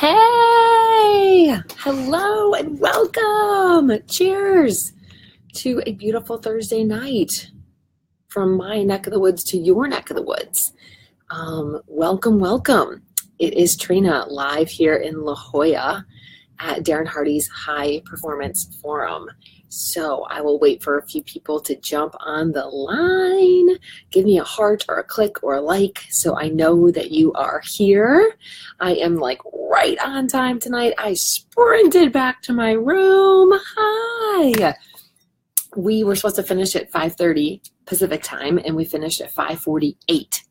Hey, hello and welcome. Cheers to a beautiful Thursday night from my neck of the woods to your neck of the woods. Welcome. It is Trina live here in La Jolla at Darren Hardy's High Performance Forum. So I will wait for a few people to jump on the line. Give me a heart or a click or a like so I know that you are here. I am like right on time tonight. I sprinted back to my room. Hi. We were supposed to finish at 5:30 Pacific time and we finished at 5:48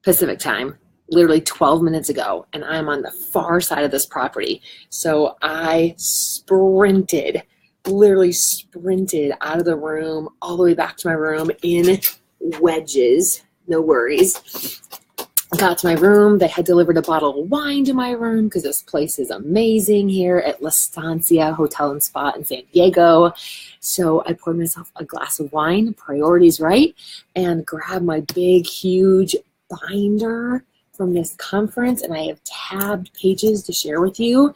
Pacific time, literally 12 minutes ago, and I'm on the far side of this property. So I literally sprinted out of the room all the way back to my room in wedges. No worries. Got to my room. They had delivered a bottle of wine to my room because this place is amazing here at La Estancia Hotel and Spa in San Diego. So I poured myself a glass of wine, priorities right, and grabbed my big, huge binder from this conference, and I have tabbed pages to share with you.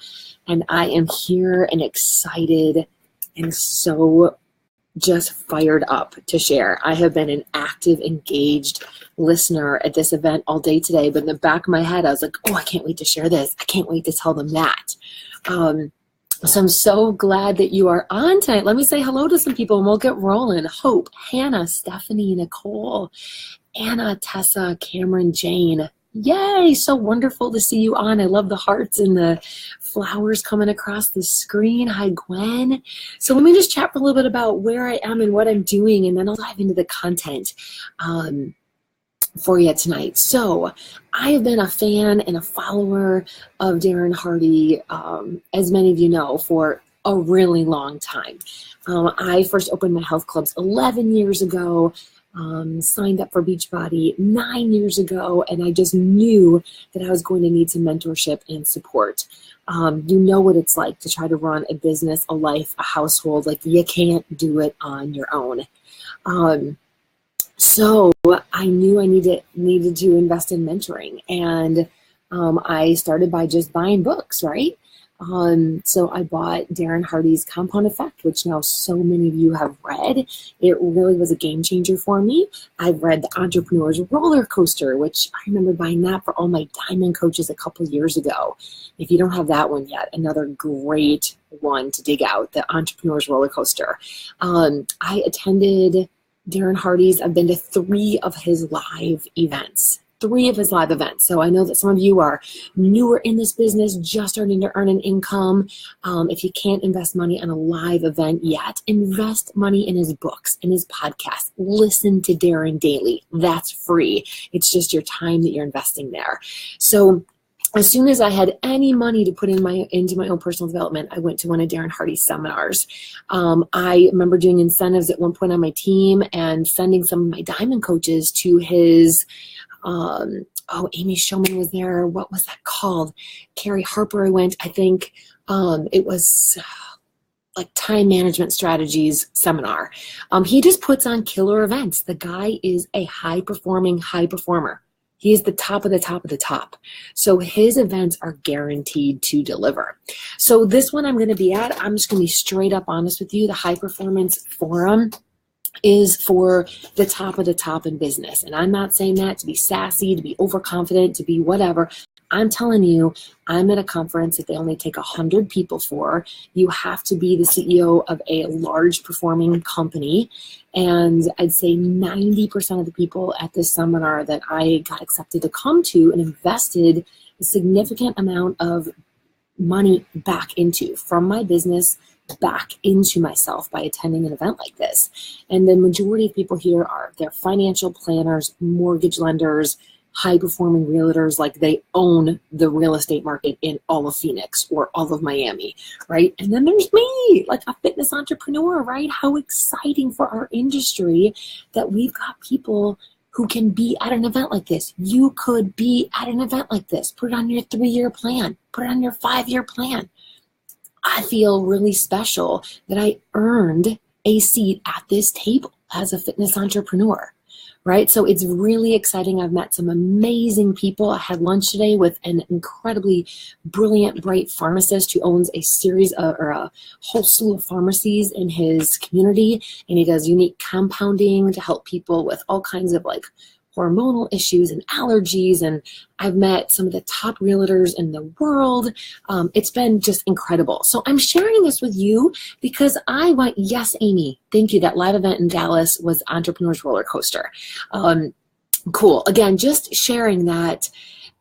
And I am here and excited and so just fired up to share. I have been an active, engaged listener at this event all day today, but in the back of my head, I was like, oh, I can't wait to share this. I can't wait to tell them that. So I'm so glad that you are on tonight. Let me say hello to some people and we'll get rolling. Hope, Hannah, Stephanie, Nicole, Anna, Tessa, Cameron, Jane. Yay, so wonderful to see you on. I love the hearts and the flowers coming across the screen. Hi, Gwen. So let me just chat for a little bit about where I am and what I'm doing, and then I'll dive into the content for you tonight. So I have been a fan and a follower of Darren Hardy, as many of you know, for a really long time. I first opened my health clubs 11 years ago. Signed up for Beachbody 9 years ago, and I just knew that I was going to need some mentorship and support. You know what it's like to try to run a business, a life, a household. Like, you can't do it on your own. So I knew I needed to invest in mentoring, and I started by just buying books, right? So I bought Darren Hardy's Compound Effect, which now so many of you have read. It really was a game changer for me. I've read The Entrepreneur's Roller Coaster, which I remember buying that for all my diamond coaches a couple years ago. If you don't have that one yet, another great one to dig out, The Entrepreneur's Roller Coaster. I attended Darren Hardy's. I've been to 3 of his live events. So I know that some of you are newer in this business, just starting to earn an income. If you can't invest money on a live event yet, invest money in his books, in his podcast. Listen to Darren daily. That's free. It's just your time that you're investing there. So as soon as I had any money to put into my own personal development, I went to one of Darren Hardy's seminars. I remember doing incentives at one point on my team and sending some of my diamond coaches to his Amy Showman was there. What was that called? Carrie Harper, I went. I think it was like time management strategies seminar. He just puts on killer events. The guy is a high-performing high performer. He is the top of the top of the top. So his events are guaranteed to deliver. So this one I'm going to be at, I'm just going to be straight up honest with you. The High Performance Forum is for the top of the top in business. And I'm not saying that to be sassy, to be overconfident, to be whatever. I'm telling you, I'm at a conference that they only take 100 people for. You have to be the CEO of a large performing company. And I'd say 90% of the people at this seminar that I got accepted to come to and invested a significant amount of money back into from my business back into myself by attending an event like this. And the majority of people here they're financial planners, mortgage lenders, high-performing realtors, like they own the real estate market in all of Phoenix or all of Miami, right? And then there's me, like a fitness entrepreneur, right? How exciting for our industry that we've got people who can be at an event like this. You could be at an event like this. Put it on your 3-year plan. Put it on your 5-year plan. I feel really special that I earned a seat at this table as a fitness entrepreneur, right? So it's really exciting. I've met some amazing people. I had lunch today with an incredibly brilliant, bright pharmacist who owns a series of, or a whole slew of pharmacies in his community. And he does unique compounding to help people with all kinds of like hormonal issues and allergies. And I've met some of the top realtors in the world. It's been just incredible. So I'm sharing this with you because I want, yes, Amy, thank you. That live event in Dallas was Entrepreneur's Roller Coaster. Cool. Again, just sharing that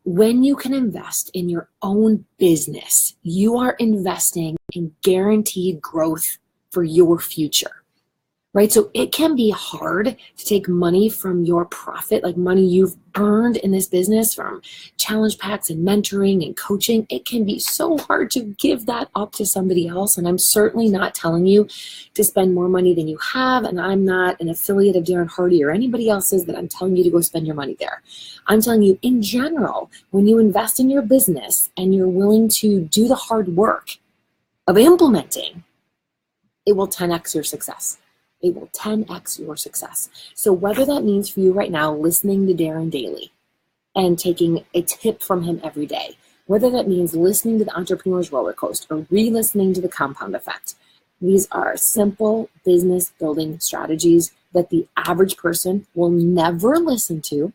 when you can invest in your own business, you are investing in guaranteed growth for your future. Right? So it can be hard to take money from your profit, like money you've earned in this business from challenge packs and mentoring and coaching. It can be so hard to give that up to somebody else. And I'm certainly not telling you to spend more money than you have. And I'm not an affiliate of Darren Hardy or anybody else's that I'm telling you to go spend your money there. I'm telling you in general, when you invest in your business and you're willing to do the hard work of implementing, it will 10x your success. It will 10x your success. So whether that means for you right now, listening to Darren daily and taking a tip from him every day, whether that means listening to the Entrepreneur's Roller Coaster or re-listening to the Compound Effect, these are simple business building strategies that the average person will never listen to,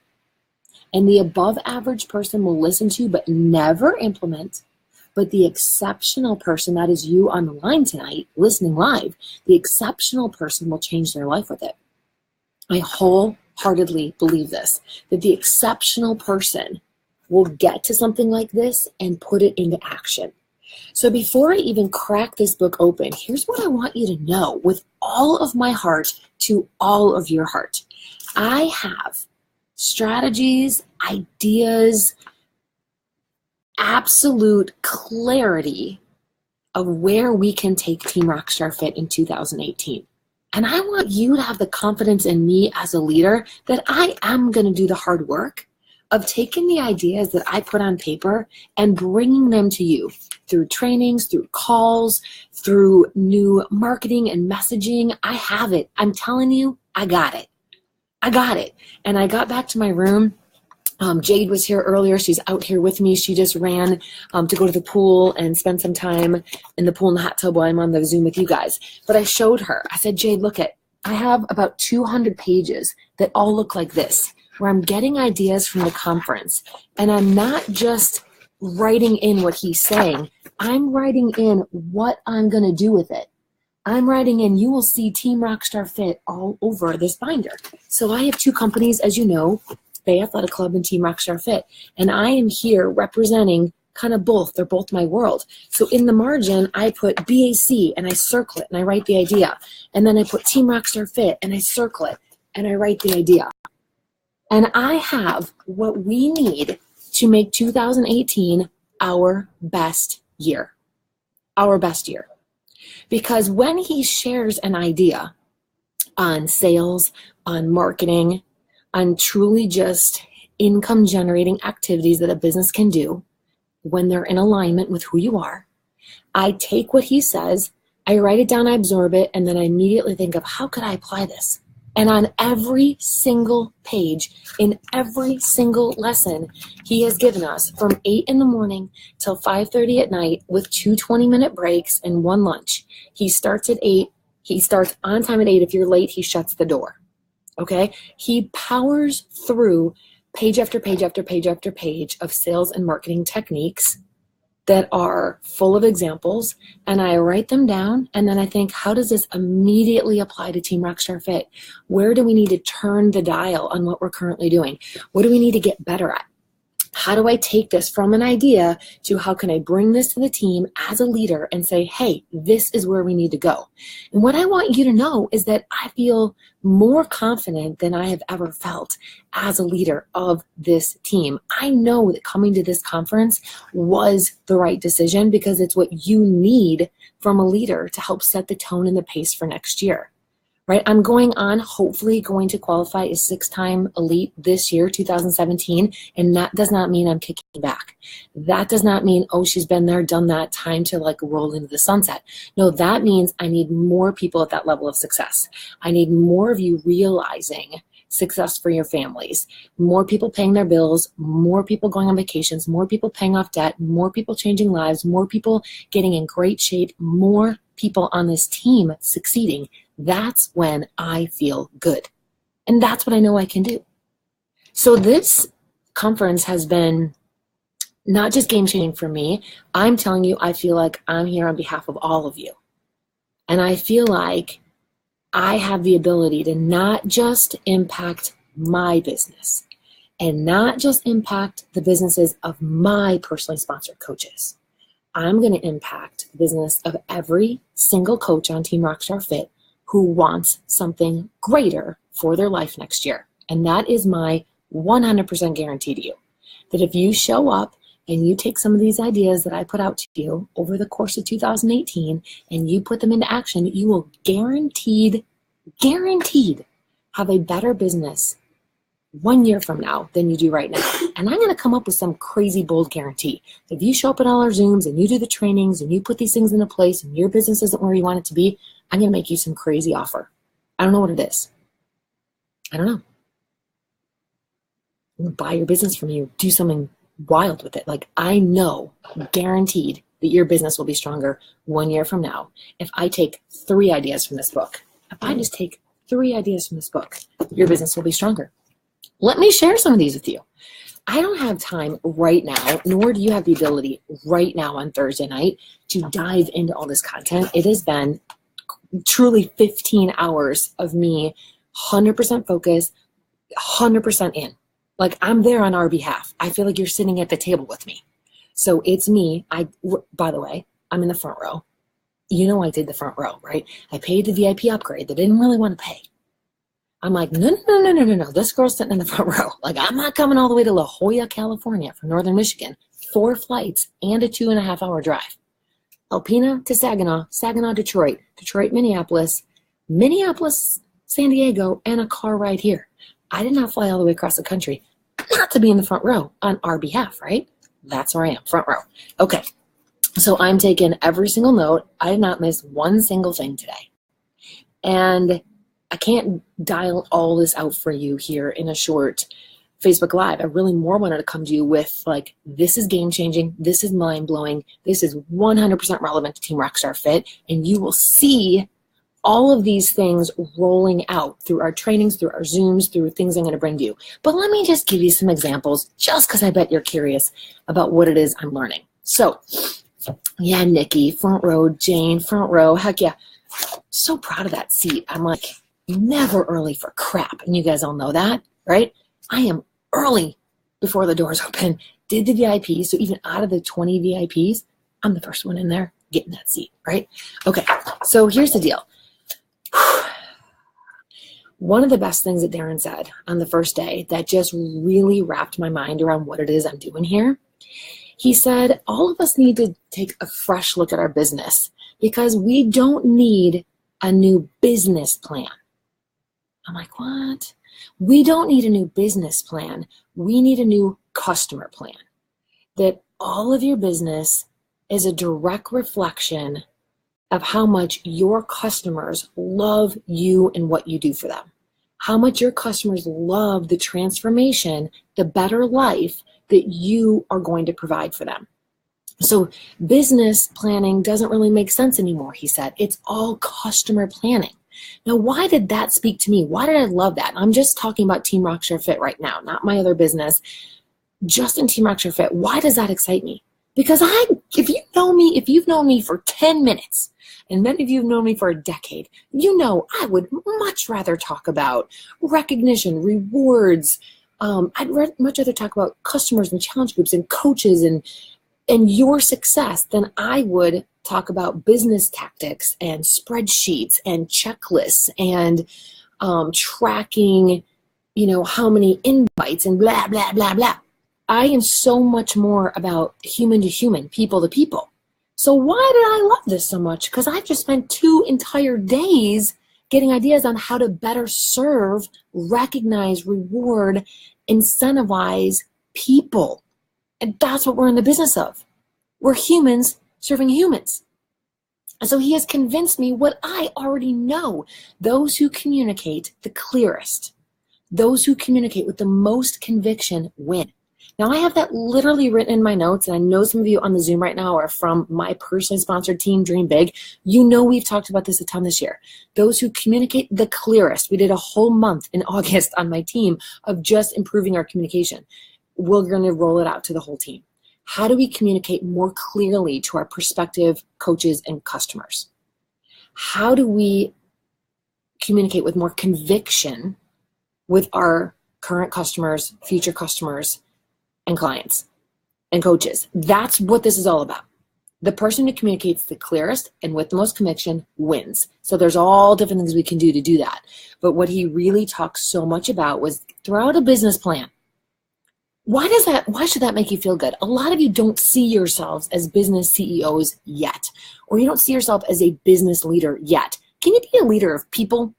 and the above average person will listen to but never implement. But the exceptional person, that is you on the line tonight, listening live, the exceptional person will change their life with it. I wholeheartedly believe this, that the exceptional person will get to something like this and put it into action. So before I even crack this book open, here's what I want you to know with all of my heart to all of your heart. I have strategies, ideas, absolute clarity of where we can take Team Rockstar Fit in 2018. And I want you to have the confidence in me as a leader that I am going to do the hard work of taking the ideas that I put on paper and bringing them to you through trainings, through calls, through new marketing and messaging. I have it. I'm telling you, I got it. I got it. And I got back to my room. Jade was here earlier. She's out here with me. She just ran to go to the pool and spend some time in the pool and the hot tub while I'm on the Zoom with you guys. But I showed her. I said, Jade, look I have about 200 pages that all look like this, where I'm getting ideas from the conference. And I'm not just writing in what he's saying. I'm writing in what I'm going to do with it. I'm writing in, you will see Team Rockstar Fit all over this binder. So I have two companies, as you know, Bay Athletic Club and Team Rockstar Fit. And I am here representing kind of both. They're both my world. So in the margin, I put BAC and I circle it and I write the idea. And then I put Team Rockstar Fit and I circle it and I write the idea. And I have what we need to make 2018 our best year. Our best year. Because when he shares an idea on sales, on marketing, on truly just income generating activities that a business can do when they're in alignment with who you are, I take what he says, I write it down, I absorb it, and then I immediately think of how could I apply this? And on every single page, in every single lesson he has given us from 8 in the morning till 5:30 at night with 2 20-minute breaks and one lunch. He starts at 8. He starts on time at 8. If you're late, he shuts the door. Okay? He powers through page after page after page after page of sales and marketing techniques that are full of examples, and I write them down, and then I think, how does this immediately apply to Team Rockstar Fit? Where do we need to turn the dial on what we're currently doing? What do we need to get better at? How do I take this from an idea to how can I bring this to the team as a leader and say, hey, this is where we need to go? And what I want you to know is that I feel more confident than I have ever felt as a leader of this team. I know that coming to this conference was the right decision because it's what you need from a leader to help set the tone and the pace for next year. Right? I'm going on, hopefully going to qualify as 6-time elite this year, 2017, and that does not mean I'm kicking back. That does not mean, oh, she's been there, done that, time to like roll into the sunset. No, that means I need more people at that level of success. I need more of you realizing success for your families, more people paying their bills, more people going on vacations, more people paying off debt, more people changing lives, more people getting in great shape, more people on this team succeeding, that's when I feel good. And that's what I know I can do. So this conference has been not just game-changing for me. I'm telling you, I feel like I'm here on behalf of all of you. And I feel like I have the ability to not just impact my business and not just impact the businesses of my personally sponsored coaches. I'm going to impact the business of every single coach on Team Rockstar Fit who wants something greater for their life next year. And that is my 100% guarantee to you, that if you show up and you take some of these ideas that I put out to you over the course of 2018 and you put them into action, you will guaranteed have a better business 1 year from now than you do right now. And I'm going to come up with some crazy bold guarantee. If you show up at all our Zooms and you do the trainings and you put these things into place and your business isn't where you want it to be, I'm going to make you some crazy offer. I don't know what it is. I don't know. I'm going to buy your business from you, do something wild with it. Like, I know, guaranteed, that your business will be stronger 1 year from now if I take 3 ideas from this book. If I just take 3 ideas from this book, your business will be stronger. Let me share some of these with you. I don't have time right now, nor do you have the ability right now on Thursday night to dive into all this content. It has been truly 15 hours of me 100% focused, 100% in. Like, I'm there on our behalf. I feel like you're sitting at the table with me. So it's me. By the way, I'm in the front row. You know I did the front row, right? I paid the VIP upgrade that I didn't really want to pay. I'm like, no. This girl's sitting in the front row. Like, I'm not coming all the way to La Jolla, California from Northern Michigan. 4 flights and a 2.5-hour drive. Alpena to Saginaw, Saginaw, Detroit, Detroit, Minneapolis, Minneapolis, San Diego, and a car ride here. I did not fly all the way across the country not to be in the front row on our behalf, right? That's where I am, front row. Okay, so I'm taking every single note. I did not miss one single thing today. And I can't dial all this out for you here in a short Facebook Live. I really more wanted to come to you with, like, this is game-changing, this is mind-blowing, this is 100% relevant to Team Rockstar Fit, and you will see all of these things rolling out through our trainings, through our Zooms, through things I'm going to bring to you. But let me just give you some examples, just because I bet you're curious about what it is I'm learning. So, yeah, Nikki, front row, Jane, front row, heck yeah. So proud of that seat. I'm like, never early for crap. And you guys all know that, right? I am early before the doors open, did the VIP. So even out of the 20 VIPs, I'm the first one in there getting that seat, right? Okay, so here's the deal. One of the best things that Darren said on the first day that just really wrapped my mind around what it is I'm doing here, he said, all of us need to take a fresh look at our business because we don't need a new business plan. I'm like, what? We don't need a new business plan. We need a new customer plan. That all of your business is a direct reflection of how much your customers love you and what you do for them. How much your customers love the transformation, the better life that you are going to provide for them. So business planning doesn't really make sense anymore, he said. It's all customer planning. Now, why did that speak to me? Why did I love that? I'm just talking about Team Rockstar Fit right now, not my other business, just in Team Rockstar Fit. Why does that excite me? Because if you've known me for 10 minutes, and many of you have known me for a decade, you know I would much rather talk about recognition, rewards. I'd much rather talk about customers and challenge groups and coaches and your success than I would talk about business tactics and spreadsheets and checklists and tracking, how many invites and blah, blah, blah, blah. I am so much more about human to human, people to people. So why did I love this so much? Because I've just spent 2 entire days getting ideas on how to better serve, recognize, reward, incentivize people. And that's what we're in the business of. We're humans serving humans. And so he has convinced me what I already know. Those who communicate the clearest, Those who communicate with the most conviction win. Now, I have that literally written in my notes, and I know some of you on the Zoom right now are from my personally sponsored team, Dream Big. You know we've talked about this a ton this year. Those who communicate the clearest. We did a whole month in August on my team of just improving our communication. We're going to roll it out to the whole team. How do we communicate more clearly to our prospective coaches and customers? How do we communicate with more conviction with our current customers, future customers, and clients and coaches? That's what this is all about. The person who communicates the clearest and with the most conviction wins. So there's all different things we can do to do that. But what he really talks so much about was throw out a business plan. Why should that make you feel good? A lot of you don't see yourselves as business CEOs yet, or you don't see yourself as a business leader yet. Can you be a leader of people?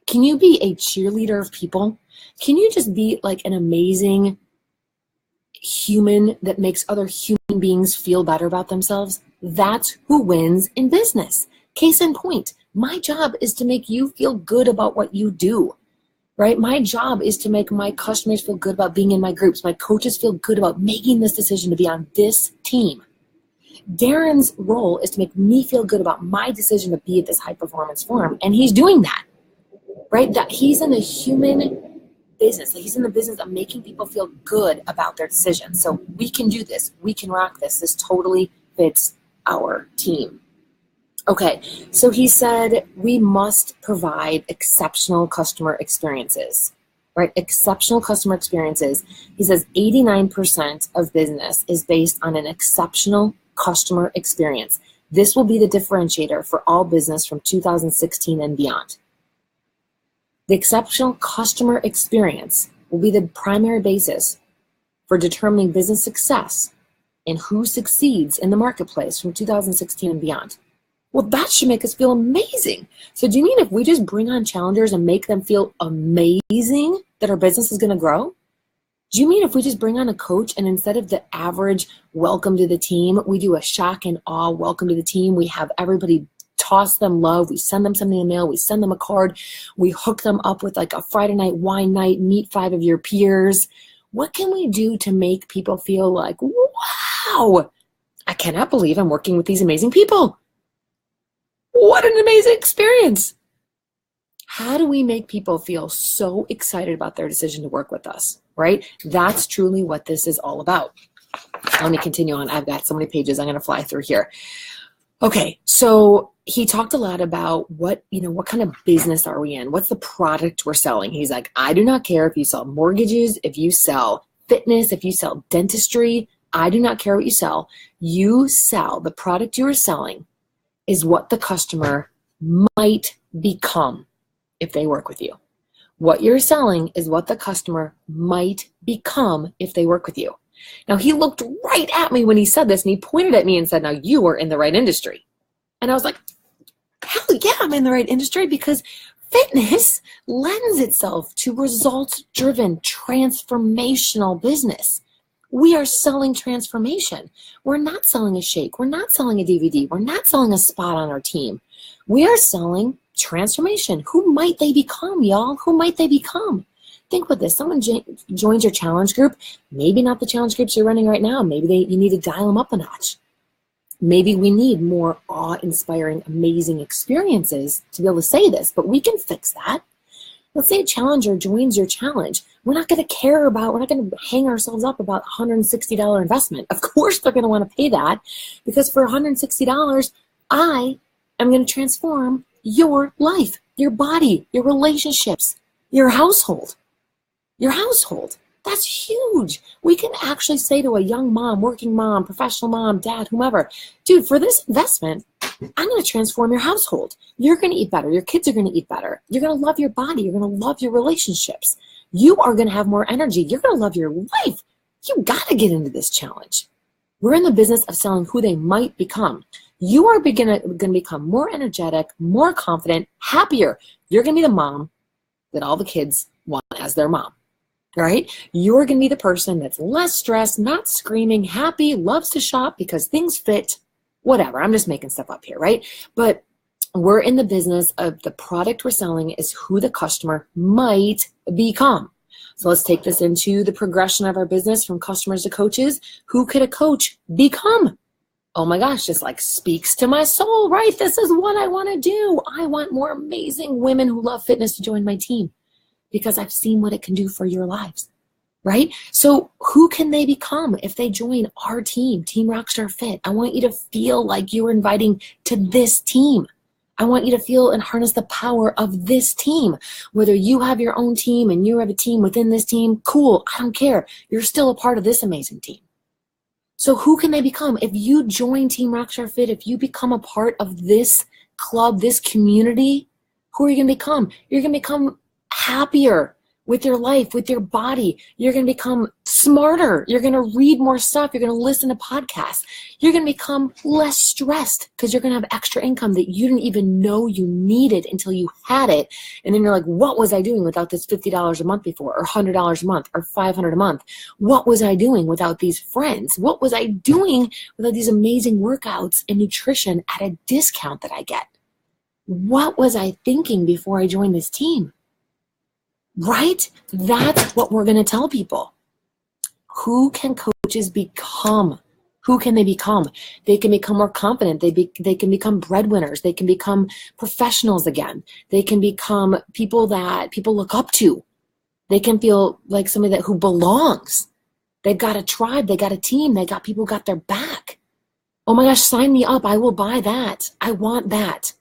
Can you be a cheerleader of people? Can you just be like an amazing human that makes other human beings feel better about themselves? That's who wins in business. Case in point, my job is to make you feel good about what you do, right? My job is to make my customers feel good about being in my groups. My coaches feel good about making this decision to be on this team. Darren's role is to make me feel good about my decision to be at this high performance forum, and he's doing that, right? That he's in a human business. He's in the business of making people feel good about their decisions. So we can do this. We can rock this. This totally fits our team. Okay, so he said we must provide exceptional customer experiences, right? Exceptional customer experiences. He says 89% of business is based on an exceptional customer experience. This will be the differentiator for all business from 2016 and beyond. The exceptional customer experience will be the primary basis for determining business success and who succeeds in the marketplace from 2016 and beyond. Well, that should make us feel amazing. So do you mean if we just bring on challengers and make them feel amazing that our business is going to grow? Do you mean if we just bring on a coach and instead of the average welcome to the team, we do a shock and awe welcome to the team, we have everybody toss them love, we send them something in the mail, we send them a card, we hook them up with like a Friday night wine night, meet 5 of your peers. What can we do to make people feel like, wow, I cannot believe I'm working with these amazing people. What an amazing experience. How do we make people feel so excited about their decision to work with us, right? That's truly what this is all about. Let me continue on. I've got so many pages I'm going to fly through here. Okay, so he talked a lot about what kind of business are we in? What's the product we're selling? He's like, I do not care if you sell mortgages, if you sell fitness, if you sell dentistry. I do not care what you sell. You sell, the product you are selling is what the customer might become if they work with you. What you're selling is what the customer might become if they work with you. Now, he looked right at me when he said this, and he pointed at me and said, now you are in the right industry. And I was like, hell yeah, I'm in the right industry, because fitness lends itself to results-driven, transformational business. We are selling transformation. We're not selling a shake. We're not selling a DVD. We're not selling a spot on our team. We are selling transformation. Who might they become, y'all? Who might they become? Think about this. Someone joins your challenge group. Maybe not the challenge groups you're running right now. Maybe you need to dial them up a notch. Maybe we need more awe-inspiring, amazing experiences to be able to say this, but we can fix that. Let's say a challenger joins your challenge. We're not going to hang ourselves up about $160 investment. Of course they're going to want to pay that, because for $160, I am going to transform your life, your body, your relationships, your household. Your household. That's huge. We can actually say to a young mom, working mom, professional mom, dad, whomever, dude, for this investment, I'm going to transform your household. You're going to eat better. Your kids are going to eat better. You're going to love your body. You're going to love your relationships. You are going to have more energy. You're going to love your life. You got to get into this challenge. We're in the business of selling who they might become. You are going to become more energetic, more confident, happier. You're going to be the mom that all the kids want as their mom. Right? You're going to be the person that's less stressed, not screaming, happy, loves to shop because things fit, whatever. I'm just making stuff up here, right? But we're in the business of the product we're selling is who the customer might become. So let's take this into the progression of our business from customers to coaches. Who could a coach become? Oh my gosh, this like speaks to my soul, right? This is what I want to do. I want more amazing women who love fitness to join my team because I've seen what it can do for your lives, right? So who can they become if they join our team, Team Rockstar Fit? I want you to feel like you're inviting to this team. I want you to feel and harness the power of this team. Whether you have your own team and you have a team within this team, cool, I don't care. You're still a part of this amazing team. So who can they become? If you join Team Rockstar Fit, if you become a part of this club, this community, who are you going to become? You're going to become happier with your life, with your body. You're going to become smarter. You're going to read more stuff. You're going to listen to podcasts. You're going to become less stressed because you're going to have extra income that you didn't even know you needed until you had it. And then you're like, what was I doing without this $50 a month before, or $100 a month, or $500 a month? What was I doing without these friends? What was I doing without these amazing workouts and nutrition at a discount that I get? What was I thinking before I joined this team? Right? That's what we're going to tell people. Who can coaches become? Who can they become? They can become more confident. They can become breadwinners. They can become professionals again. They can become people that people look up to. They can feel like somebody who belongs. They've got a tribe. They got a team. They got people who got their back. Oh my gosh, sign me up. I will buy that. I want that.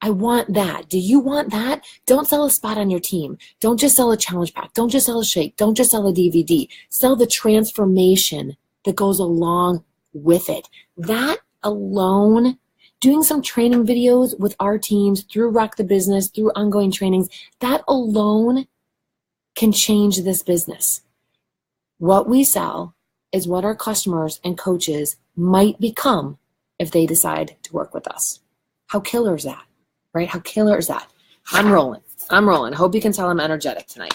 I want that. Do you want that? Don't sell a spot on your team. Don't just sell a challenge pack. Don't just sell a shake. Don't just sell a DVD. Sell the transformation that goes along with it. That alone, doing some training videos with our teams through Rock the Business, through ongoing trainings, that alone can change this business. What we sell is what our customers and coaches might become if they decide to work with us. How killer is that? Right? How killer is that? I'm rolling. Hope you can tell I'm energetic tonight.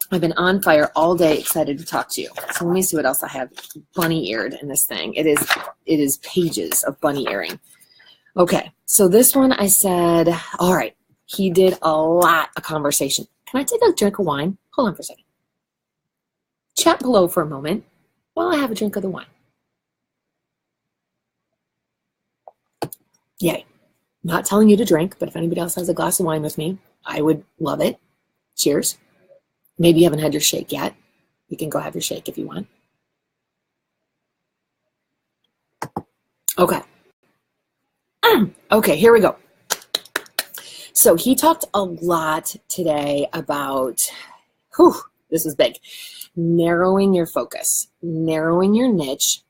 I've been on fire all day, excited to talk to you. So let me see what else I have bunny-eared in this thing. It is pages of bunny-earing. Okay, so this one I said, all right, he did a lot of conversation. Can I take a drink of wine? Hold on for a second. Chat below for a moment while I have a drink of the wine. Yay. Not telling you to drink, but if anybody else has a glass of wine with me, I would love it. Cheers. Maybe you haven't had your shake yet. You can go have your shake if you want. Okay. Okay, here we go. So he talked a lot today about, this is big, narrowing your focus, narrowing your niche.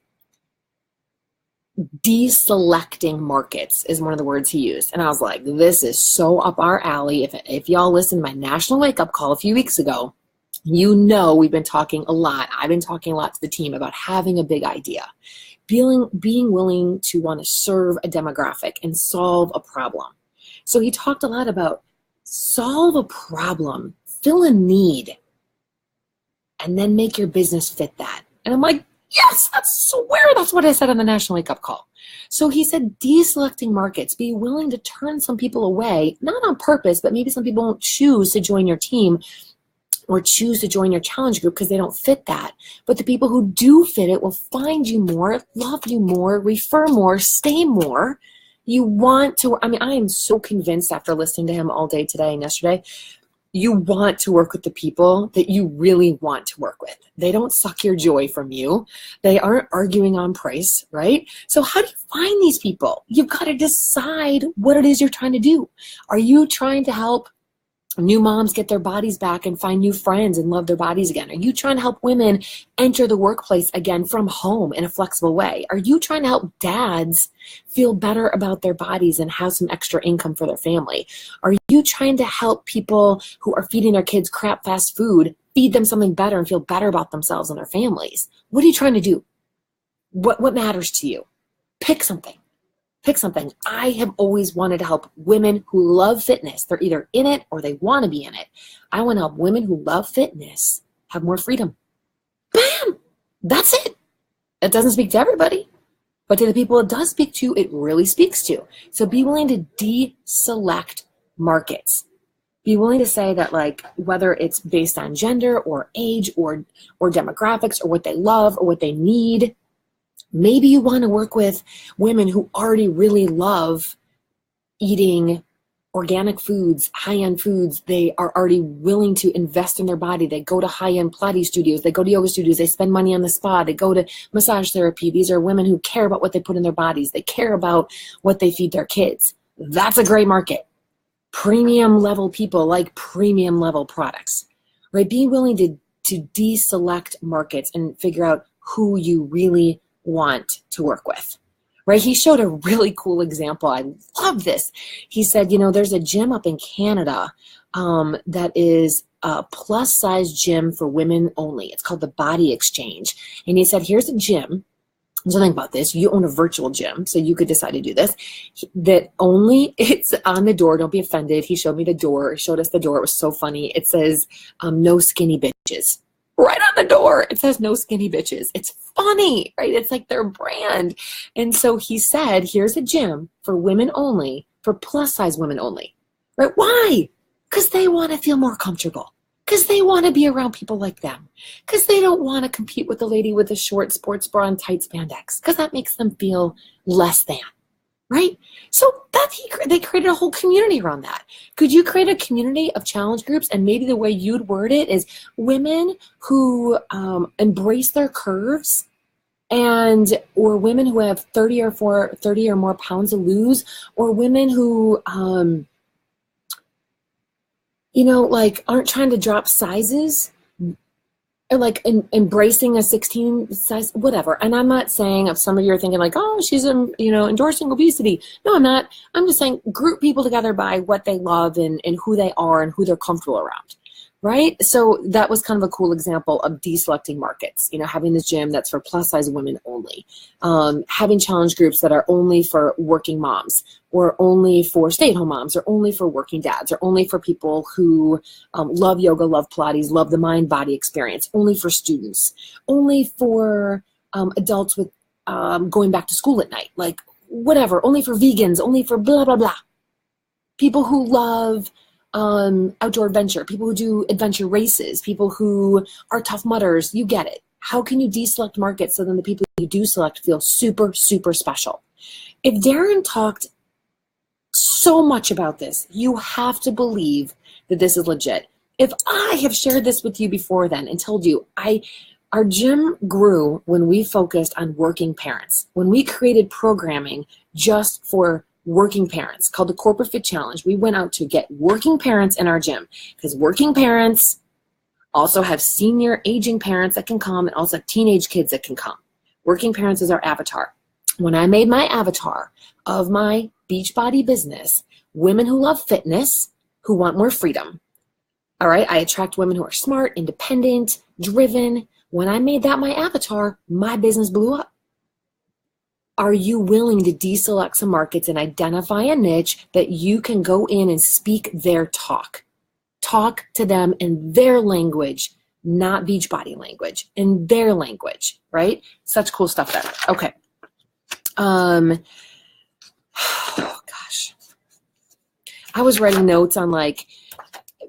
Deselecting markets is one of the words he used. And I was like, this is so up our alley. If y'all listened to my national wake-up call a few weeks ago, you know we've been talking a lot. I've been talking a lot to the team about having a big idea, being willing to want to serve a demographic and solve a problem. So he talked a lot about solve a problem, fill a need, and then make your business fit that. And I'm like, yes, that's what I said on the national wake-up call. So he said, deselecting markets, be willing to turn some people away, not on purpose, but maybe some people won't choose to join your team or choose to join your challenge group because they don't fit that. But the people who do fit it will find you more, love you more, refer more, stay more. You want to, I am so convinced after listening to him all day today and yesterday, you want to work with the people that you really want to work with. They don't suck your joy from you. They aren't arguing on price, right? So how do you find these people? You've got to decide what it is you're trying to do. Are you trying to help new moms get their bodies back and find new friends and love their bodies again? Are you trying to help women enter the workplace again from home in a flexible way? Are you trying to help dads feel better about their bodies and have some extra income for their family? Are you trying to help people who are feeding their kids crap fast food feed them something better and feel better about themselves and their families? What are you trying to do? What matters to you? Pick something. Pick something. I have always wanted to help women who love fitness. They're either in it or they want to be in it. I want to help women who love fitness have more freedom. Bam! That's it. It doesn't speak to everybody. But to the people it does speak to, it really speaks to. So be willing to deselect markets. Be willing to say that, like, whether it's based on gender or age or demographics or what they love or what they need, maybe you want to work with women who already really love eating organic foods, high-end foods. They are already willing to invest in their body. They go to high-end Pilates studios. They go to yoga studios. They spend money on the spa. They go to massage therapy. These are women who care about what they put in their bodies. They care about what they feed their kids. That's a great market. Premium level people like premium level products, right? Be willing to deselect markets and figure out who you really want to work with. Right? He showed a really cool example. I love this. He said, there's a gym up in Canada that is a plus size gym for women only. It's called the Body Exchange. And he said, here's a gym. So think about this. You own a virtual gym, so you could decide to do this. That only, it's on the door. Don't be offended. He showed me the door. He showed us the door. It was so funny. It says, no skinny bitches. Right on the door, it says no skinny bitches. It's funny, right? It's like their brand. And so he said, here's a gym for women only, for plus size women only, right? Why? Because they want to feel more comfortable. Because they want to be around people like them. Because they don't want to compete with the lady with the short sports bra and tight spandex. Because that makes them feel less than, right? So they created a whole community around that. Could you create a community of challenge groups? And maybe the way you'd word it is women who embrace their curves, or women who have 30 or more pounds to lose, or women who aren't trying to drop sizes, or like embracing a 16 size, whatever. And I'm not saying, if some of you are thinking like, oh, she's endorsing obesity. No, I'm not. I'm just saying group people together by what they love and who they are and who they're comfortable around, right? So that was kind of a cool example of deselecting markets, having this gym that's for plus size women only, having challenge groups that are only for working moms, or only for stay-at-home moms, or only for working dads, or only for people who love yoga, love Pilates, love the mind-body experience, only for students, only for adults with going back to school at night, like whatever, only for vegans, only for blah, blah, blah. People who love outdoor adventure, people who do adventure races, people who are tough mudders, you get it. How can you deselect markets so then the people you do select feel super, super special? If Darren talked so much about this, you have to believe that this is legit. If I have shared this with you before then and told you, our gym grew when we focused on working parents, when we created programming just for working parents called the Corporate Fit Challenge. We went out to get working parents in our gym, because working parents also have senior aging parents that can come, and also teenage kids that can come. Working parents is our avatar. When I made my avatar of my Beachbody business, women who love fitness, who want more freedom. All right, I attract women who are smart, independent, driven. When I made that my avatar, my business blew up. Are you willing to deselect some markets and identify a niche that you can go in and speak their talk? Talk to them in their language, not Beachbody language, in their language, right? Such cool stuff there. Okay. Oh gosh. I was writing notes on like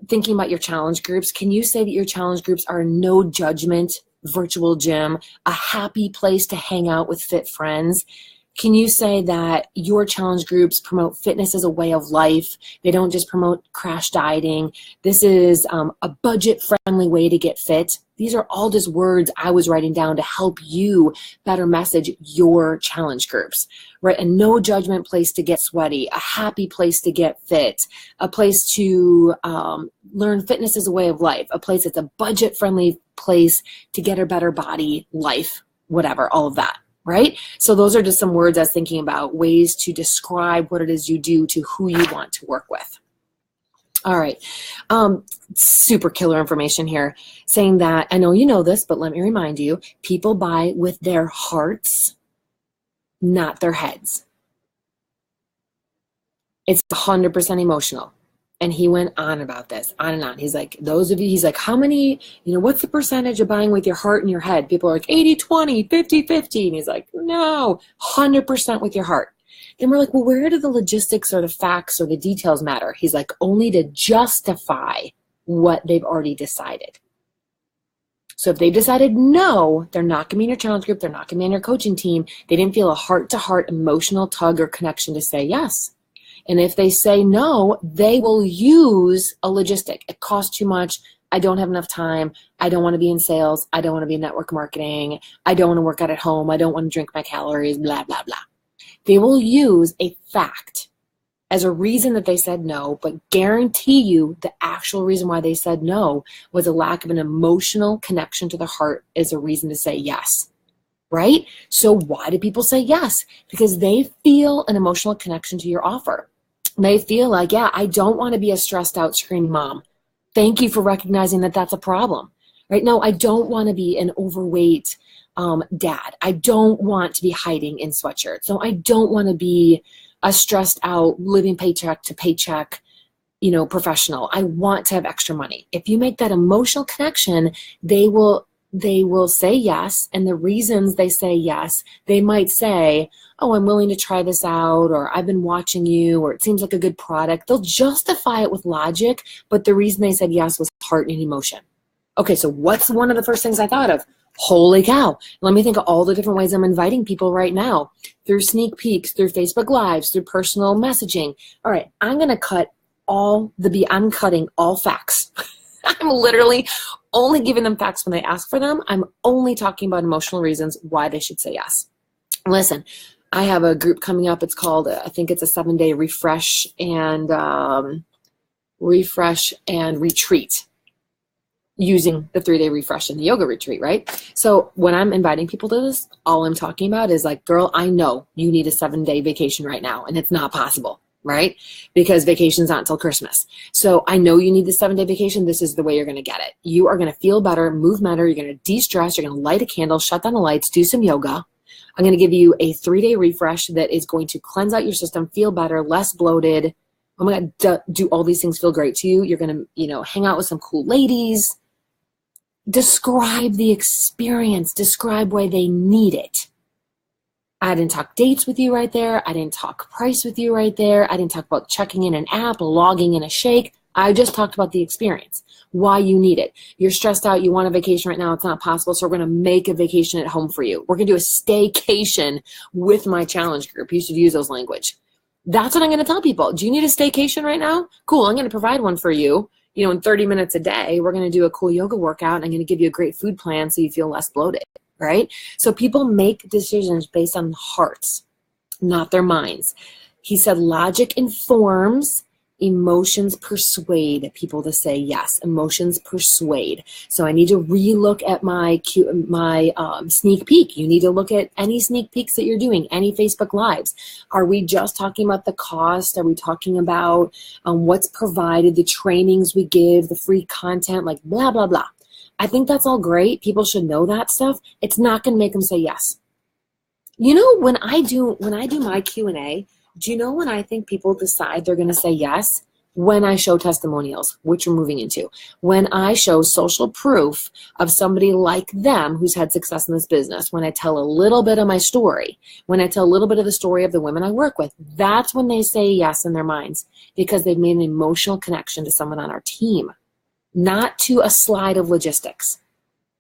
thinking about your challenge groups. Can you say that your challenge groups are a no judgment virtual gym, a happy place to hang out with fit friends? Can you say that your challenge groups promote fitness as a way of life? They don't just promote crash dieting. This is a budget-friendly way to get fit. These are all just words I was writing down to help you better message your challenge groups, right? A no judgment place to get sweaty, a happy place to get fit, a place to learn fitness as a way of life, a place that's a budget-friendly place to get a better body, life, whatever, all of that. Right? So those are just some words I was thinking about, ways to describe what it is you do to who you want to work with. All right. Super killer information here, saying that, I know you know this, but let me remind you, people buy with their hearts, not their heads. It's 100% emotional. And he went on about this, on and on. He's like, those of you, he's like, how many, what's the percentage of buying with your heart and your head? People are like 80-20, 50-50. And he's like, no, 100% with your heart. And we're like, well, where do the logistics or the facts or the details matter? He's like, only to justify what they've already decided. So if they've decided no, they're not going to be in your challenge group, they're not going to be in your coaching team, they didn't feel a heart-to-heart emotional tug or connection to say yes. And if they say no, they will use a logistic. It costs too much. I don't have enough time. I don't want to be in sales. I don't want to be in network marketing. I don't want to work out at home. I don't want to drink my calories, blah, blah, blah. They will use a fact as a reason that they said no, but guarantee you the actual reason why they said no was a lack of an emotional connection to the heart as a reason to say yes. Right? So why do people say yes? Because they feel an emotional connection to your offer. They feel like, yeah, I don't want to be a stressed out screaming mom. Thank you for recognizing that that's a problem. Right? No, I don't want to be an overweight dad. I don't want to be hiding in sweatshirts. No, I don't want to be a stressed out, living paycheck to paycheck, professional. I want to have extra money. If you make that emotional connection, they will say yes. And the reasons they say yes, they might say, oh, I'm willing to try this out, or I've been watching you, or it seems like a good product. They'll justify it with logic, but the reason they said yes was heart and emotion. Okay, so what's one of the first things I thought of? Holy cow. Let me think of all the different ways I'm inviting people right now, through sneak peeks, through Facebook Lives, through personal messaging. All right, I'm cutting all facts. I'm literally only giving them facts when they ask for them. I'm only talking about emotional reasons why they should say yes. Listen, I have a group coming up. It's called, I think it's a 7-day refresh and retreat, using the 3-day refresh and the yoga retreat, right? So when I'm inviting people to this, all I'm talking about is like, girl, I know you need a 7-day vacation right now, and it's not possible, right? Because vacation's not until Christmas. So I know you need the 7-day vacation. This is the way you're going to get it. You are going to feel better, move better. You're going to de-stress. You're going to light a candle, shut down the lights, do some yoga. I'm going to give you a 3-day refresh that is going to cleanse out your system, feel better, less bloated. Oh my God, do all these things feel great to you? You're going to, hang out with some cool ladies. Describe the experience. Describe why they need it. I didn't talk dates with you right there. I didn't talk price with you right there. I didn't talk about checking in an app, logging in a shake. I just talked about the experience, why you need it. You're stressed out. You want a vacation right now. It's not possible. So we're going to make a vacation at home for you. We're going to do a staycation with my challenge group. You should use those language. That's what I'm going to tell people. Do you need a staycation right now? Cool. I'm going to provide one for you. In 30 minutes a day, we're going to do a cool yoga workout, and I'm going to give you a great food plan so you feel less bloated, right? So people make decisions based on hearts, not their minds. He said logic informs, emotions persuade people to say yes. Emotions persuade. So I need to relook at my sneak peek. You need to look at any sneak peeks that you're doing, any Facebook Lives. Are we just talking about the cost? Are we talking about what's provided, the trainings we give, the free content, like blah, blah, blah. I think that's all great. People should know that stuff. It's not going to make them say yes. When I do my Q&A, do you know when I think people decide they're going to say yes? When I show testimonials, which we're moving into. When I show social proof of somebody like them who's had success in this business. When I tell a little bit of my story. When I tell a little bit of the story of the women I work with. That's when they say yes in their minds, because they've made an emotional connection to someone on our team, not to a slide of logistics.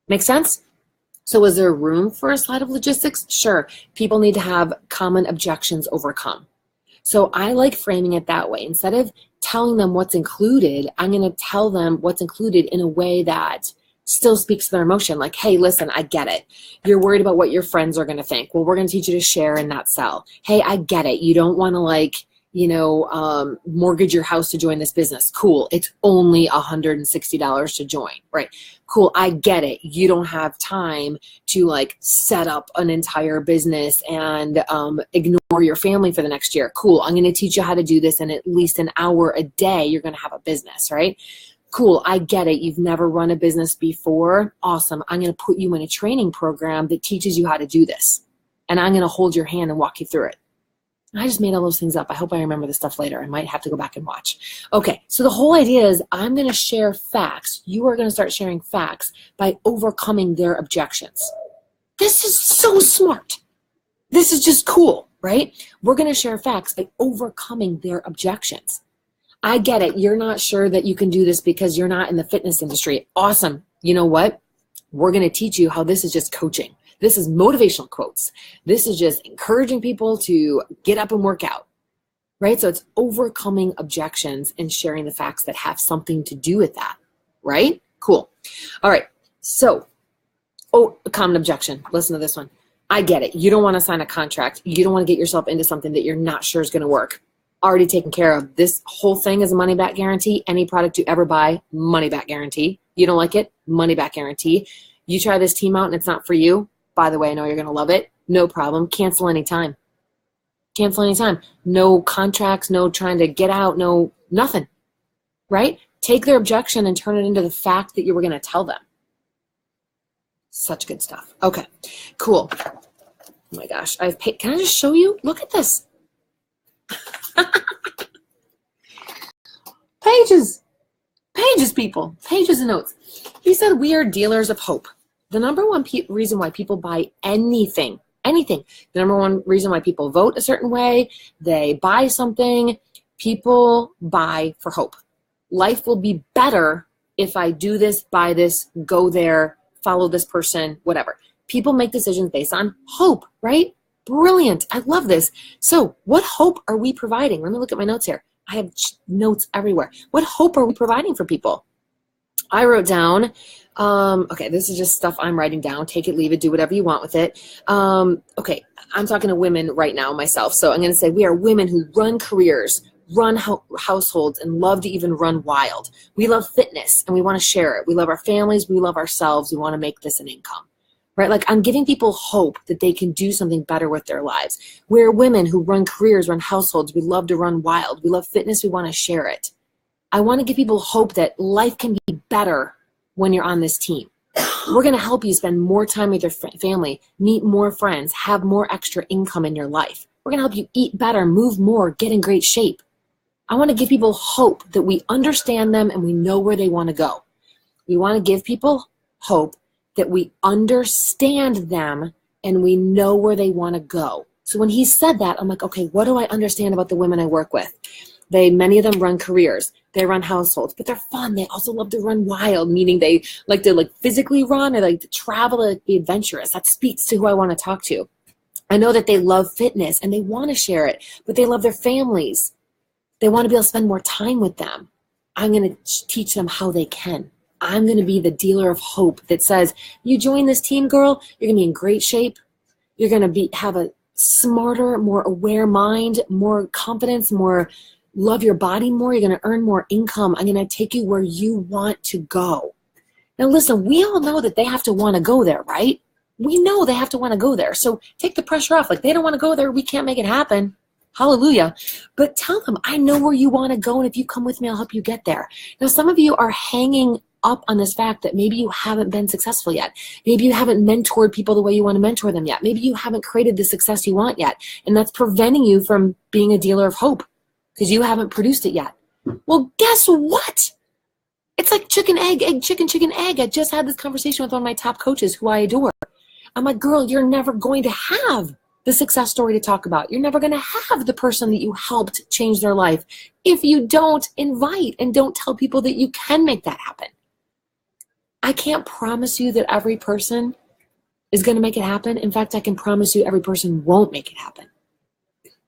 Make sense? So is there room for a slide of logistics? Sure. People need to have common objections overcome. So I like framing it that way. Instead of telling them what's included, I'm going to tell them what's included in a way that still speaks to their emotion. Like, hey, listen, I get it. You're worried about what your friends are going to think. Well, we're going to teach you to share and not sell. Hey, I get it. You don't want to mortgage your house to join this business. Cool. It's only $160 to join. Right. Cool. I get it. You don't have time to set up an entire business and ignore your family for the next year. Cool. I'm going to teach you how to do this in at least an hour a day. You're going to have a business, right? Cool. I get it. You've never run a business before. Awesome. I'm going to put you in a training program that teaches you how to do this. And I'm going to hold your hand and walk you through it. I just made all those things up. I hope I remember the stuff later. I might have to go back and watch. Okay, so the whole idea is I'm going to share facts. You are going to start sharing facts by overcoming their objections. This is so smart. This is just cool, right? We're going to share facts by overcoming their objections. I get it. You're not sure that you can do this because you're not in the fitness industry. Awesome. You know what? We're going to teach you how this is just coaching. This is motivational quotes. This is just encouraging people to get up and work out, right? So it's overcoming objections and sharing the facts that have something to do with that, right? Cool. All right. So, a common objection. Listen to this one. I get it. You don't want to sign a contract. You don't want to get yourself into something that you're not sure is going to work. Already taken care of. This whole thing is a money back guarantee. Any product you ever buy, money back guarantee. You don't like it, money back guarantee. You try this team out and it's not for you. By the way, I know you're going to love it. No problem. Cancel anytime. Cancel anytime. No contracts, no trying to get out, no nothing, right? Take their objection and turn it into the fact that you were going to tell them. Such good stuff. Okay, cool. Oh my gosh, can I just show you? Look at this. Pages, people, pages and notes. He said we are dealers of hope. The number one reason why people buy anything, the number one reason why people vote a certain way, they buy something, people buy for hope. Life will be better if I do this, buy this, go there, follow this person, whatever. People make decisions based on hope, right? Brilliant. I love this. So what hope are we providing? Let me look at my notes here. I have notes everywhere. What hope are we providing for people? I wrote down, okay, this is just stuff I'm writing down. Take it, leave it, do whatever you want with it. Okay, I'm talking to women right now myself. So I'm going to say we are women who run careers, run households, and love to even run wild. We love fitness and we want to share it. We love our families. We love ourselves. We want to make this an income, right? Like I'm giving people hope that they can do something better with their lives. We're women who run careers, run households. We love to run wild. We love fitness. We want to share it. I want to give people hope that life can be better when you're on this team. We're going to help you spend more time with your family, meet more friends, have more extra income in your life. We're going to help you eat better, move more, get in great shape. I want to give people hope that we understand them and we know where they want to go. We want to give people hope that we understand them and we know where they want to go. So when he said that, I'm like, okay, what do I understand about the women I work with? Many of them run careers, they run households, but they're fun. They also love to run wild, meaning they like to physically run or like to travel, like be adventurous. That speaks to who I want to talk to. I know that they love fitness and they want to share it, but they love their families. They want to be able to spend more time with them. I'm going to teach them how they can. I'm going to be the dealer of hope that says, you join this team, girl, you're going to be in great shape. You're going to have a smarter, more aware mind, more confidence, more love your body more. You're going to earn more income. I'm going to take you where you want to go. Now listen, we all know that they have to want to go there, right? We know they have to want to go there. So take the pressure off. Like they don't want to go there. We can't make it happen. Hallelujah. But tell them, I know where you want to go. And if you come with me, I'll help you get there. Now, some of you are hanging up on this fact that maybe you haven't been successful yet. Maybe you haven't mentored people the way you want to mentor them yet. Maybe you haven't created the success you want yet. And that's preventing you from being a dealer of hope because you haven't produced it yet. Well, guess what? It's like chicken, egg, chicken, egg. I just had this conversation with one of my top coaches who I adore. I'm like, girl, you're never going to have the success story to talk about. You're never going to have the person that you helped change their life if you don't invite and don't tell people that you can make that happen. I can't promise you that every person is going to make it happen. In fact, I can promise you every person won't make it happen.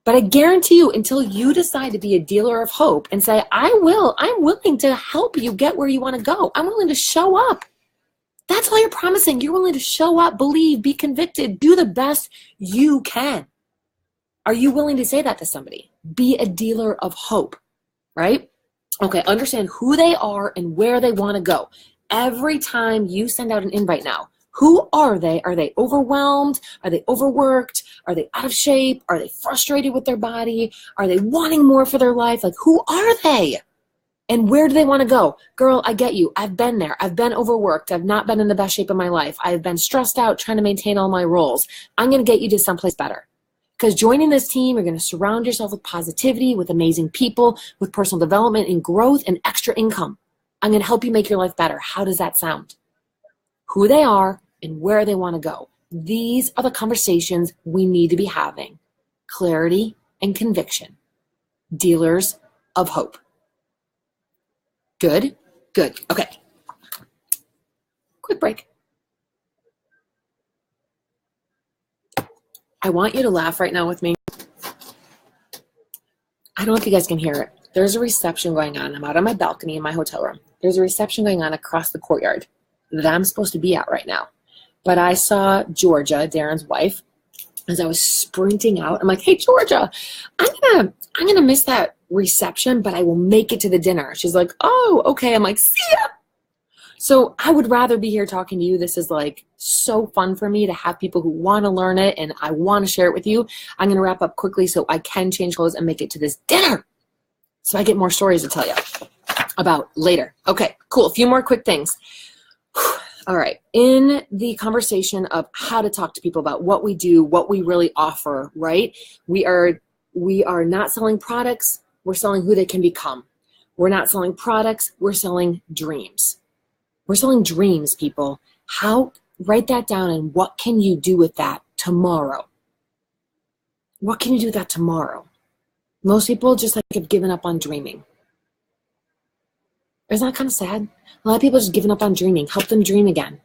But I guarantee you, until you decide to be a dealer of hope and say, I'm willing to help you get where you want to go. I'm willing to show up. That's all you're promising. You're willing to show up, believe, be convicted, do the best you can. Are you willing to say that to somebody? Be a dealer of hope, right? Okay, understand who they are and where they want to go. Every time you send out an invite now, who are they? Are they overwhelmed? Are they overworked? Are they out of shape? Are they frustrated with their body? Are they wanting more for their life? Like, who are they? And where do they want to go? Girl, I get you. I've been there. I've been overworked. I've not been in the best shape of my life. I've been stressed out trying to maintain all my roles. I'm going to get you to someplace better. Because joining this team, you're going to surround yourself with positivity, with amazing people, with personal development and growth and extra income. I'm going to help you make your life better. How does that sound? Who they are and where they want to go. These are the conversations we need to be having. Clarity and conviction. Dealers of hope. Good? Good. Okay. Quick break. I want you to laugh right now with me. I don't know if you guys can hear it. There's a reception going on. I'm out on my balcony in my hotel room. There's a reception going on across the courtyard that I'm supposed to be at right now. But I saw Georgia, Darren's wife, as I was sprinting out. I'm like, hey, Georgia, I'm gonna miss that reception, but I will make it to the dinner. She's like, oh, okay. I'm like, see ya. So I would rather be here talking to you. This is like so fun for me to have people who want to learn it, and I want to share it with you. I'm going to wrap up quickly so I can change clothes and make it to this dinner so I get more stories to tell you about later. Okay, cool. A few more quick things. All right. In the conversation of how to talk to people about what we do, what we really offer, right? We are not selling products. We're selling who they can become. We're not selling products. We're selling dreams. We're selling dreams, people. Write that down, and what can you do with that tomorrow? What can you do with that tomorrow? Most people just have given up on dreaming. Isn't that kind of sad? A lot of people just given up on dreaming. Help them dream again.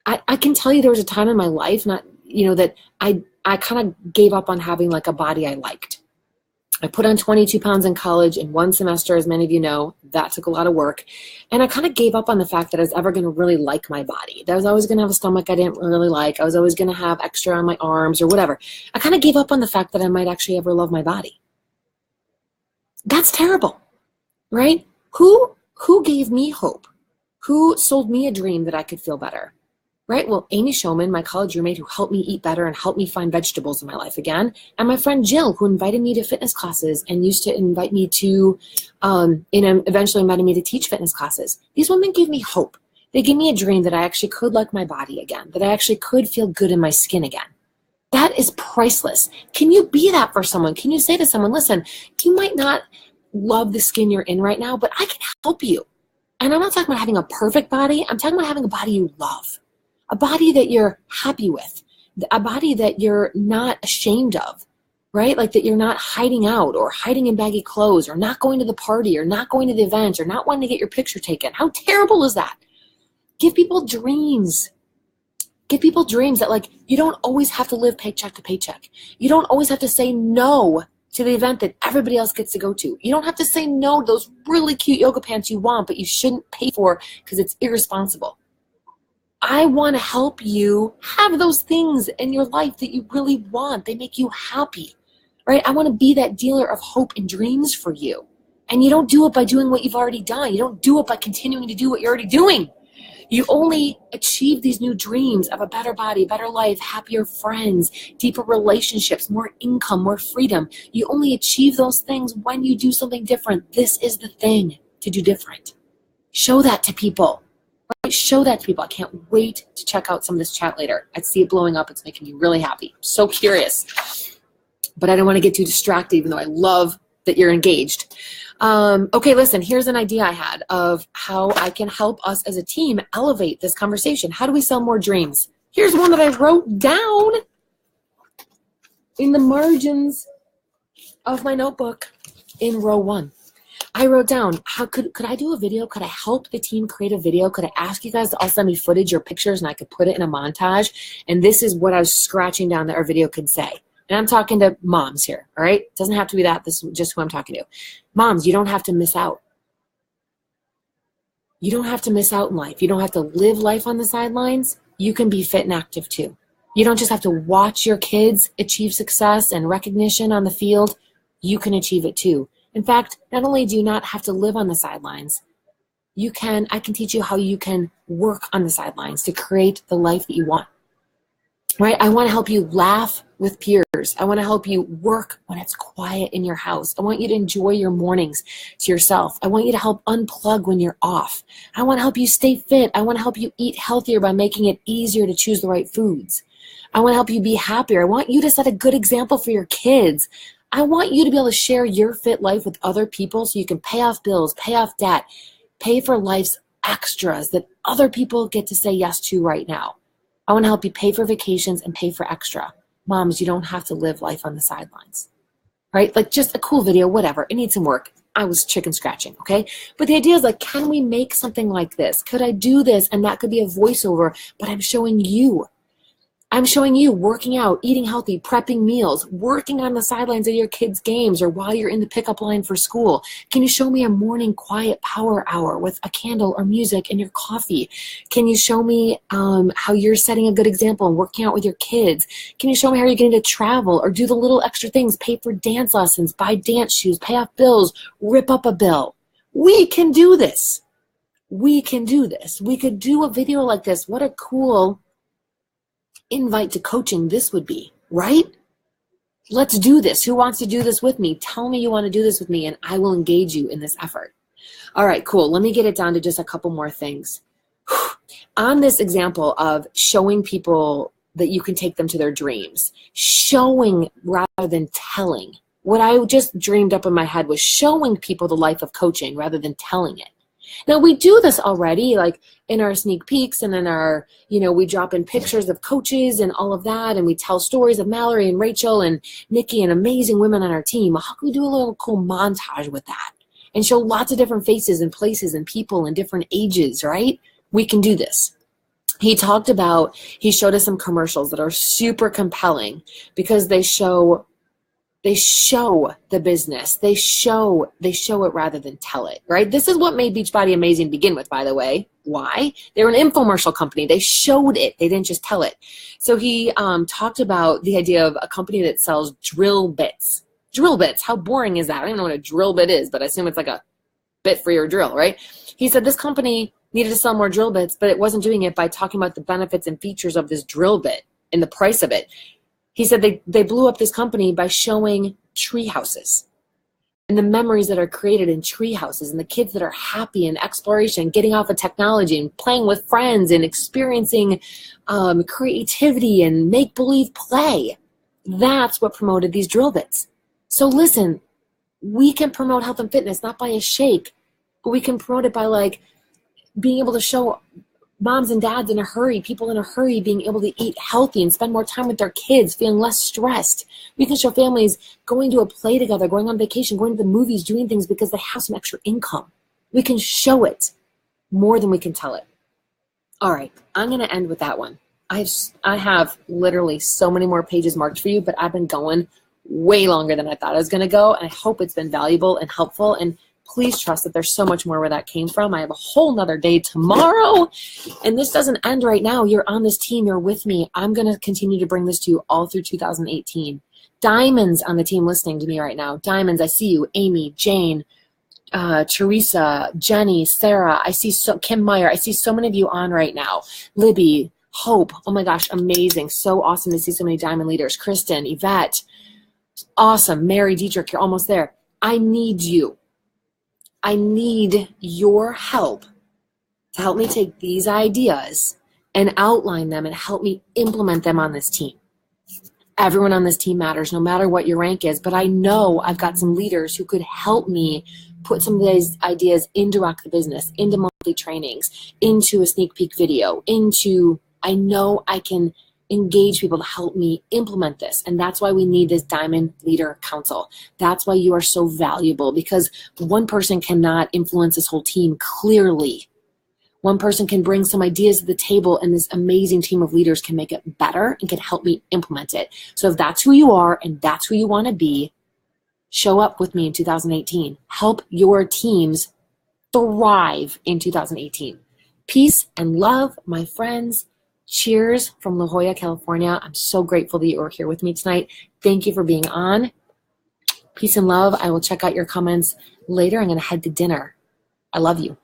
I can tell you there was a time in my life, that I kind of gave up on having like a body I liked. I put on 22 pounds in college in one semester, as many of you know. That took a lot of work. And I kind of gave up on the fact that I was ever going to really like my body. That I was always going to have a stomach I didn't really like. I was always going to have extra on my arms or whatever. I kind of gave up on the fact that I might actually ever love my body. That's terrible, right? Who gave me hope? Who sold me a dream that I could feel better? Right? Well, Amy Showman, my college roommate who helped me eat better and helped me find vegetables in my life again, and my friend Jill, who invited me to fitness classes and used to invite me to, eventually invited me to teach fitness classes. These women gave me hope. They gave me a dream that I actually could like my body again, that I actually could feel good in my skin again. That is priceless. Can you be that for someone? Can you say to someone, listen, you might not love the skin you're in right now, but I can help you. And I'm not talking about having a perfect body. I'm talking about having a body you love. A body that you're happy with, a body that you're not ashamed of, right? Like that you're not hiding out or hiding in baggy clothes or not going to the party or not going to the event or not wanting to get your picture taken. How terrible is that? Give people dreams. Give people dreams that you don't always have to live paycheck to paycheck. You don't always have to say no to the event that everybody else gets to go to. You don't have to say no to those really cute yoga pants you want, but you shouldn't pay for because it's irresponsible. I want to help you have those things in your life that you really want. They make you happy, right? I want to be that dealer of hope and dreams for you. And you don't do it by doing what you've already done. You don't do it by continuing to do what you're already doing. You only achieve these new dreams of a better body, better life, happier friends, deeper relationships, more income, more freedom. You only achieve those things when you do something different. This is the thing to do different. Show that to people. Right? Show that to people. I can't wait to check out some of this chat later. I see it blowing up. It's making me really happy. I'm so curious. But I don't want to get too distracted, even though I love that you're engaged. Okay, listen, here's an idea I had of how I can help us as a team elevate this conversation. How do we sell more dreams? Here's one that I wrote down in the margins of my notebook in row 1. I wrote down, how could I do a video? Could I help the team create a video? Could I ask you guys to all send me footage or pictures and I could put it in a montage? And this is what I was scratching down that our video could say. And I'm talking to moms here, all right? It doesn't have to be that. This is just who I'm talking to. Moms, you don't have to miss out. You don't have to miss out in life. You don't have to live life on the sidelines. You can be fit and active too. You don't just have to watch your kids achieve success and recognition on the field. You can achieve it too. In fact, not only do you not have to live on the sidelines, I can teach you how you can work on the sidelines to create the life that you want. Right? I want to help you laugh with peers. I want to help you work when it's quiet in your house. I want you to enjoy your mornings to yourself. I want you to help unplug when you're off. I want to help you stay fit. I want to help you eat healthier by making it easier to choose the right foods. I want to help you be happier. I want you to set a good example for your kids. I want you to be able to share your fit life with other people so you can pay off bills, pay off debt, pay for life's extras that other people get to say yes to right now. I want to help you pay for vacations and pay for extra. Moms, you don't have to live life on the sidelines, right? Like just a cool video, whatever. It needs some work. I was chicken scratching, okay? But the idea is like, can we make something like this? Could I do this? And that could be a voiceover, but I'm showing you. I'm showing you working out, eating healthy, prepping meals, working on the sidelines of your kids' games or while you're in the pickup line for school. Can you show me a morning quiet power hour with a candle or music and your coffee? Can you show me how you're setting a good example and working out with your kids? Can you show me how you're getting to travel or do the little extra things, pay for dance lessons, buy dance shoes, pay off bills, rip up a bill? We can do this. We can do this. We could do a video like this. What a cool invite to coaching this would be, right? Let's do this. Who wants to do this with me? Tell me you want to do this with me and I will engage you in this effort. All right, cool. Let me get it down to just a couple more things. On this example of showing people that you can take them to their dreams, showing rather than telling. What I just dreamed up in my head was showing people the life of coaching rather than telling it. Now, we do this already, like in our sneak peeks and in our, we drop in pictures of coaches and all of that, and we tell stories of Mallory and Rachel and Nikki and amazing women on our team. How can we do a little cool montage with that and show lots of different faces and places and people and different ages, right? We can do this. He showed us some commercials that are super compelling because they show the business. They show it rather than tell it, right? This is what made Beachbody amazing to begin with, by the way. Why? They're an infomercial company. They showed it. They didn't just tell it. So he talked about the idea of a company that sells drill bits. Drill bits. How boring is that? I don't even know what a drill bit is, but I assume it's like a bit for your drill, right? He said this company needed to sell more drill bits, but it wasn't doing it by talking about the benefits and features of this drill bit and the price of it. He said they blew up this company by showing tree houses and the memories that are created in tree houses and the kids that are happy in exploration, getting off of technology and playing with friends and experiencing creativity and make-believe play. That's what promoted these drill bits. So listen, we can promote health and fitness not by a shake, but we can promote it by like being able to show moms and dads in a hurry, people in a hurry, being able to eat healthy and spend more time with their kids, feeling less stressed. We can show families going to a play together, going on vacation, going to the movies, doing things because they have some extra income. We can show it more than we can tell it. All right, I'm going to end with that one. I have literally so many more pages marked for you, but I've been going way longer than I thought I was going to go, and I hope it's been valuable and helpful, and please trust that there's so much more where that came from. I have a whole nother day tomorrow, and this doesn't end right now. You're on this team. You're with me. I'm going to continue to bring this to you all through 2018. Diamonds on the team listening to me right now. Diamonds, I see you. Amy, Jane, Teresa, Jenny, Sarah. I see Kim Meyer. I see so many of you on right now. Libby, Hope. Oh my gosh, amazing. So awesome to see so many diamond leaders. Kristen, Yvette. Awesome. Mary, Dietrich, you're almost there. I need you. I need your help to help me take these ideas and outline them and help me implement them on this team. Everyone on this team matters, no matter what your rank is, but I know I've got some leaders who could help me put some of these ideas into Rock the Business, into monthly trainings, into a sneak peek video, I know I can engage people to help me implement this. And that's why we need this Diamond Leader Council. That's why you are so valuable, because one person cannot influence this whole team clearly. One person can bring some ideas to the table, and this amazing team of leaders can make it better and can help me implement it. So if that's who you are and that's who you want to be, show up with me in 2018. Help your teams thrive in 2018. Peace and love, my friends. Cheers from La Jolla, California. I'm so grateful that you are here with me tonight. Thank you for being on. Peace and love. I will check out your comments later. I'm going to head to dinner. I love you.